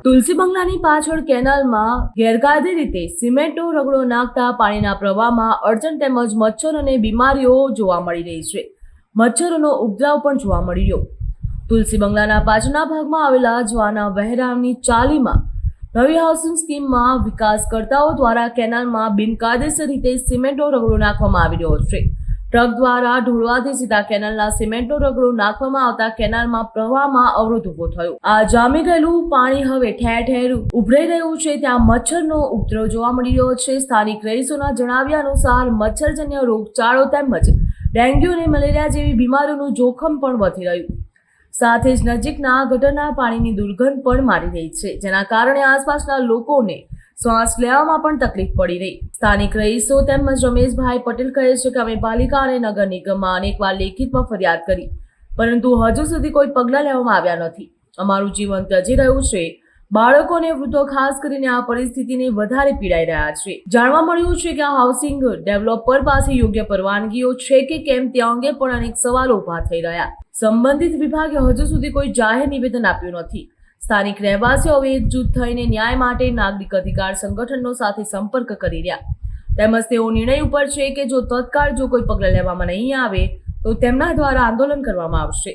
તુલસી બંગલાની પાછળ કેનાલમાં ગેરકાયદે રીતે સિમેન્ટનો રગડો નાખતા પાણીના પ્રવાહમાં અડચણ તેમજ મચ્છર અને બીમારીઓ જોવા મળી રહી છે. મચ્છરોનો ઉપદ્રવ પણ જોવા મળી રહ્યો. તુલસી બંગલાના પાછળના ભાગમાં આવેલા જવાના વહેરામની ચાલીમાં નવી હાઉસિંગ સ્કીમમાં વિકાસકર્તાઓ દ્વારા કેનાલમાં બિનકાયદેસર રીતે સિમેન્ટનો રગડો નાખવામાં આવી રહ્યો છે. ટ્રક દ્વારા ઢોળવાથી સીધા કેનાલના સિમેન્ટનો રગડો નાખવામાં આવતા કેનાલમાં પ્રવાહમાં અવરોધ ઉભો થયો. આ જામી ગયેલું પાણી હવે ઠેર ઠેર ઉભરાઈ રહ્યું છે. ત્યાં મચ્છરનો ઉપદ્રવ જોવા મળી રહ્યો છે. સ્થાનિક રહીશોના જણાવ્યા અનુસાર મચ્છરજન્ય રોગચાળો તેમજ ડેન્ગ્યુ અને મલેરિયા જેવી બીમારીઓનું જોખમ પણ વધી રહ્યું. સાથે જ નજીકના ગટરના પાણીની દુર્ગંધ પણ મારી રહી છે, જેના કારણે આસપાસના લોકોને શ્વાસ લેવામાં પણ તકલીફ પડી રહી. સ્થાનિક રહીશો તેમજ રમેશભાઈ પટેલ કહે છે કે અમે પાલિકા અને નગર નિગમમાં અનેકવાર લેખિતમાં ફરિયાદ કરી, પરંતુ હજુ સુધી કોઈ પગલાં લેવામાં આવ્યા નથી. અમારું જીવન ત્યજી રહ્યું છે. બાળકો અને વૃદ્ધો ખાસ કરીને આ પરિસ્થિતિને વધારે પીડાઈ રહ્યા છે. જાણવા મળ્યું છે કે આ હાઉસિંગ ડેવલપર પાસે યોગ્ય પરવાનગીઓ છે કે કેમ તે અંગે પણ અનેક સવાલો ઉભા થઈ રહ્યા. સંબંધિત વિભાગે હજુ સુધી કોઈ જાહેર નિવેદન આપ્યું નથી. સ્થાનિક રહેવાસીઓ હવે એકજૂથ થઈને ન્યાય માટે નાગરિક અધિકાર સંગઠનો સાથે સંપર્ક કરી રહ્યા. તેમજ તેઓ નિર્ણય ઉપર છે કે જો તત્કાળ કોઈ પગલાં લેવામાં નહીં આવે તો તેમના દ્વારા આંદોલન કરવામાં આવશે.